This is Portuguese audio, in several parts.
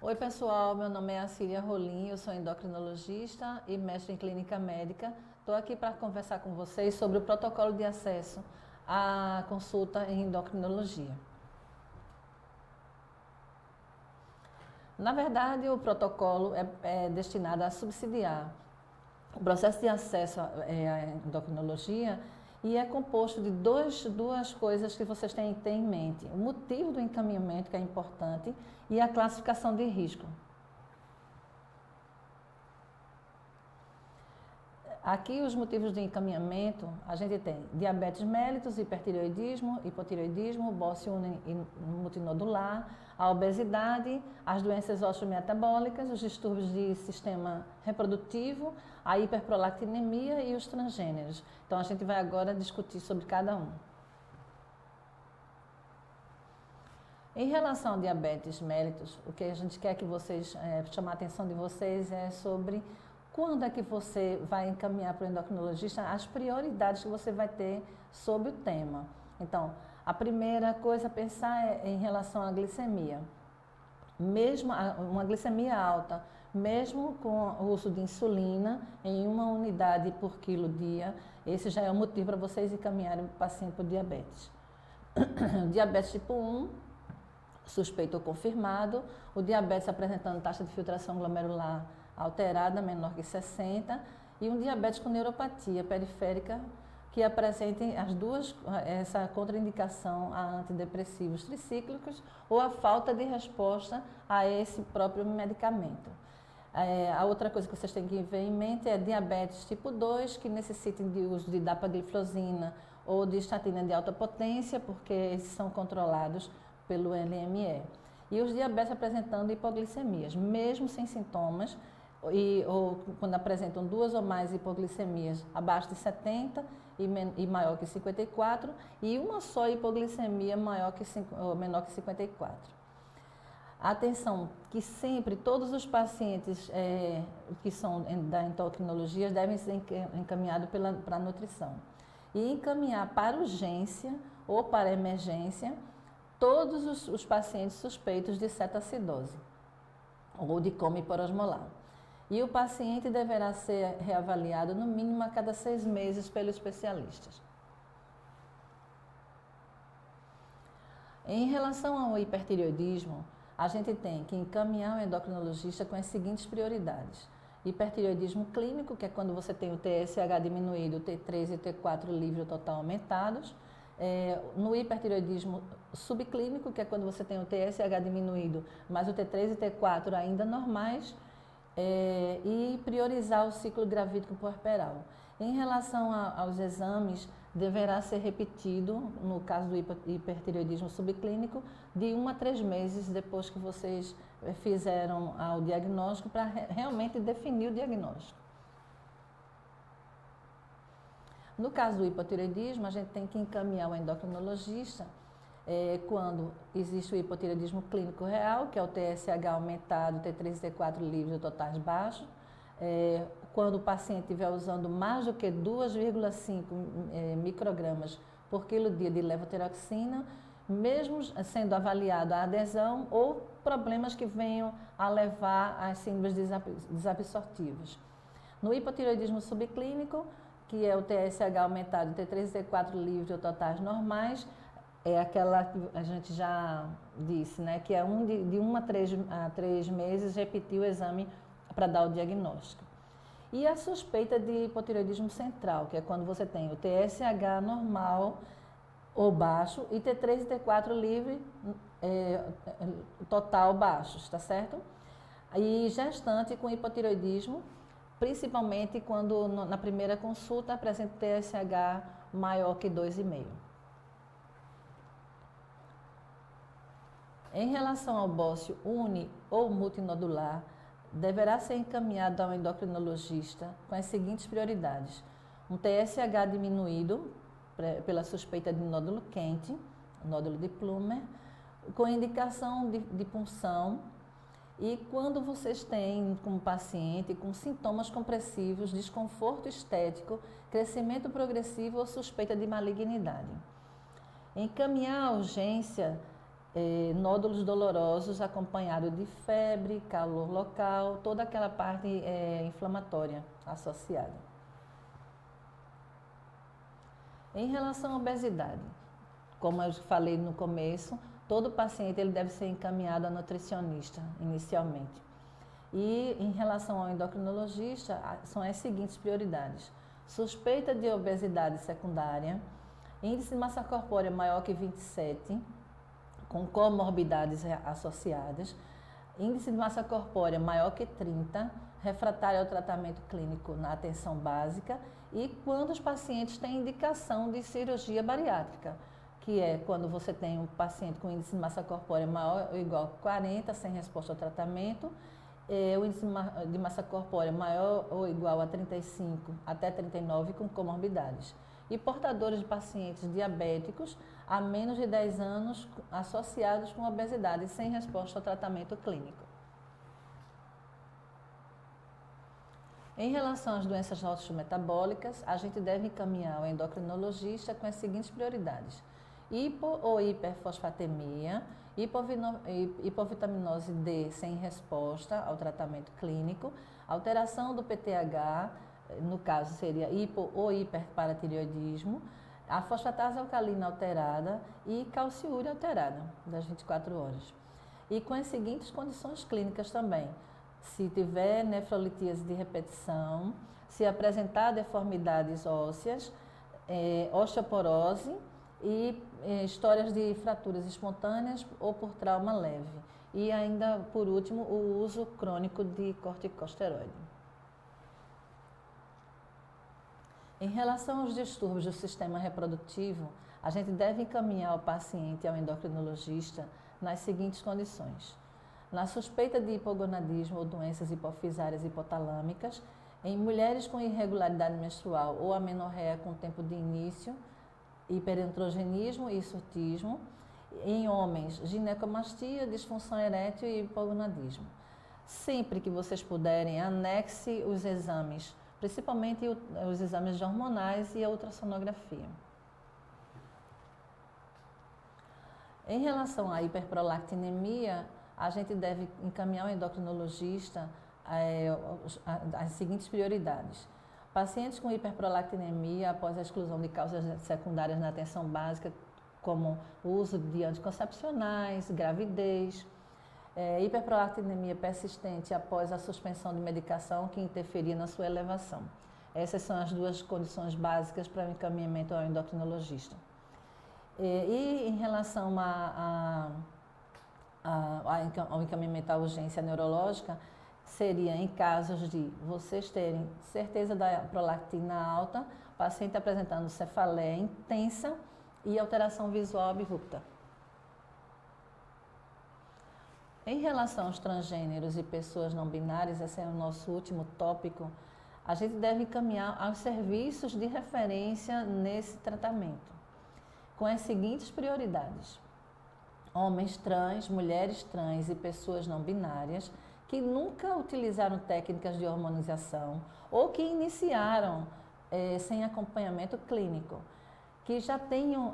Oi pessoal, meu nome é Acília Rolim, eu sou endocrinologista e mestre em clínica médica. Estou aqui para conversar com vocês sobre o protocolo de acesso à consulta em endocrinologia. Na verdade, o protocolo é destinado a subsidiar o processo de acesso à endocrinologia e é composto de duas coisas que vocês têm que ter em mente. O motivo do encaminhamento, que é importante, e a classificação de risco. Aqui os motivos de encaminhamento, a gente tem diabetes mellitus, hipertireoidismo, hipotireoidismo, bócio multinodular, a obesidade, as doenças osteometabólicas, os distúrbios de sistema reprodutivo, a hiperprolactinemia e os transgêneros. Então a gente vai agora discutir sobre cada um. Em relação ao diabetes mellitus, o que a gente quer que vocês, chamar a atenção de vocês é sobre quando é que você vai encaminhar para o endocrinologista as prioridades que você vai ter sobre o tema. Então, a primeira coisa a pensar é em relação à glicemia. Mesmo uma glicemia alta, mesmo com o uso de insulina em 1 unidade por quilo dia, esse já é o motivo para vocês encaminharem o paciente para o diabetes. Diabetes tipo 1, suspeito ou confirmado, o diabetes apresentando taxa de filtração glomerular alterada, menor que 60, e um diabetes com neuropatia periférica que apresentem essa contraindicação a antidepressivos tricíclicos ou a falta de resposta a esse próprio medicamento. A outra coisa que vocês têm que ver em mente é diabetes tipo 2, que necessitem de uso de dapagliflozina ou de estatina de alta potência, porque esses são controlados pelo LME. E os diabetes apresentando hipoglicemias, mesmo sem sintomas, ou quando apresentam 2 ou mais hipoglicemias abaixo de 70 e maior que 54, e uma só hipoglicemia menor que 54. Atenção, que sempre todos os pacientes que são da endocrinologia devem ser encaminhados para a nutrição. E encaminhar para urgência ou para emergência todos os pacientes suspeitos de cetacidose ou de coma hiperosmolar. E o paciente deverá ser reavaliado no mínimo a cada 6 meses pelos especialistas. Em relação ao hipertireoidismo, a gente tem que encaminhar o endocrinologista com as seguintes prioridades. Hipertireoidismo clínico, que é quando você tem o TSH diminuído, o T3 e o T4 livre ou total aumentados. No hipertireoidismo subclínico, que é quando você tem o TSH diminuído, mas o T3 e T4 ainda normais, e priorizar o ciclo gravídico puerperal. Em relação aos exames, deverá ser repetido, no caso do hipertireoidismo subclínico, de 1 a 3 meses depois que vocês fizeram o diagnóstico, para realmente definir o diagnóstico. No caso do hipotireoidismo, a gente tem que encaminhar o endocrinologista quando existe o hipotireoidismo clínico real, que é o TSH aumentado, T3 e T4 livres ou totais baixos. Quando o paciente estiver usando mais do que 2,5 microgramas por quilo dia de levotiroxina, mesmo sendo avaliado a adesão ou problemas que venham a levar às síndromes desabsortivas. No hipotireoidismo subclínico, que é o TSH aumentado, T3 e T4 livres ou totais normais, é aquela que a gente já disse, né, que é de 1 a 3 meses repetir o exame para dar o diagnóstico. E a suspeita de hipotireoidismo central, que é quando você tem o TSH normal ou baixo e T3 e T4 livre total baixos, tá certo? E gestante com hipotireoidismo, principalmente quando na primeira consulta apresenta TSH maior que 2,5. Em relação ao bócio uni ou multinodular, deverá ser encaminhado ao endocrinologista com as seguintes prioridades. Um TSH diminuído pela suspeita de nódulo quente, nódulo de Plummer, com indicação de punção. E quando vocês têm como paciente com sintomas compressivos, desconforto estético, crescimento progressivo ou suspeita de malignidade. Encaminhar a urgência nódulos dolorosos acompanhado de febre, calor local, toda aquela parte inflamatória associada. Em relação à obesidade, como eu falei no começo, todo paciente ele deve ser encaminhado a nutricionista inicialmente. E em relação ao endocrinologista, são as seguintes prioridades: suspeita de obesidade secundária, índice de massa corpórea maior que 27, com comorbidades associadas, índice de massa corpórea maior que 30, refratário ao tratamento clínico na atenção básica, e quando os pacientes têm indicação de cirurgia bariátrica, que é quando você tem um paciente com índice de massa corpórea maior ou igual a 40, sem resposta ao tratamento, o índice de massa corpórea maior ou igual a 35 até 39 com comorbidades. E portadores de pacientes diabéticos há menos de 10 anos associados com obesidade sem resposta ao tratamento clínico. Em relação às doenças osteometabólicas, a gente deve encaminhar o endocrinologista com as seguintes prioridades: hipo ou hiperfosfatemia, hipovitaminose D sem resposta ao tratamento clínico, alteração do PTH, no caso seria hipo ou hiperparatireoidismo, a fosfatase alcalina alterada e calciúria alterada, das 24 horas. E com as seguintes condições clínicas também: se tiver nefrolitíase de repetição, se apresentar deformidades ósseas, osteoporose e histórias de fraturas espontâneas ou por trauma leve. E ainda, por último, o uso crônico de corticosteroide. Em relação aos distúrbios do sistema reprodutivo, a gente deve encaminhar o paciente ao endocrinologista nas seguintes condições: na suspeita de hipogonadismo ou doenças hipofisárias hipotalâmicas, em mulheres com irregularidade menstrual ou amenorreia com tempo de início, hiperandrogenismo e hirsutismo, em homens, ginecomastia, disfunção erétil e hipogonadismo. Sempre que vocês puderem, anexe os exames, principalmente os exames hormonais e a ultrassonografia. Em relação à hiperprolactinemia, a gente deve encaminhar o endocrinologista as seguintes prioridades: pacientes com hiperprolactinemia após a exclusão de causas secundárias na atenção básica, como o uso de anticoncepcionais, gravidez, hiperprolactinemia persistente após a suspensão de medicação que interferia na sua elevação. Essas são as duas condições básicas para o encaminhamento ao endocrinologista. E em relação ao encaminhamento à urgência neurológica, seria em casos de vocês terem certeza da prolactina alta, paciente apresentando cefaleia intensa e alteração visual abrupta. Em relação aos transgêneros e pessoas não binárias, esse é o nosso último tópico, a gente deve encaminhar aos serviços de referência nesse tratamento, com as seguintes prioridades: homens trans, mulheres trans e pessoas não binárias que nunca utilizaram técnicas de hormonização ou que iniciaram sem acompanhamento clínico, que já tenham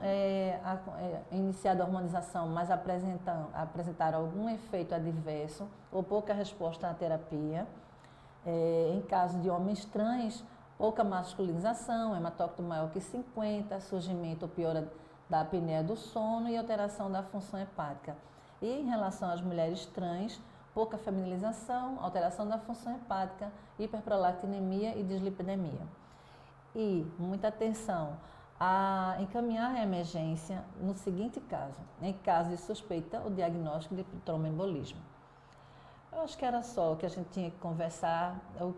iniciado a hormonização, mas apresentaram algum efeito adverso ou pouca resposta à terapia. Em caso de homens trans, pouca masculinização, hematócrito maior que 50, surgimento ou piora da apneia do sono e alteração da função hepática. E em relação às mulheres trans, pouca feminilização, alteração da função hepática, hiperprolactinemia e dislipidemia. E muita atenção a encaminhar a emergência no seguinte caso: em caso de suspeita, o diagnóstico de tromboembolismo. Eu acho que era só o que a gente tinha que conversar. O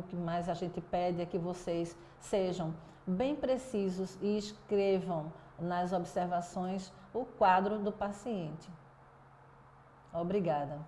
que mais a gente pede é que vocês sejam bem precisos e escrevam nas observações o quadro do paciente. Obrigada.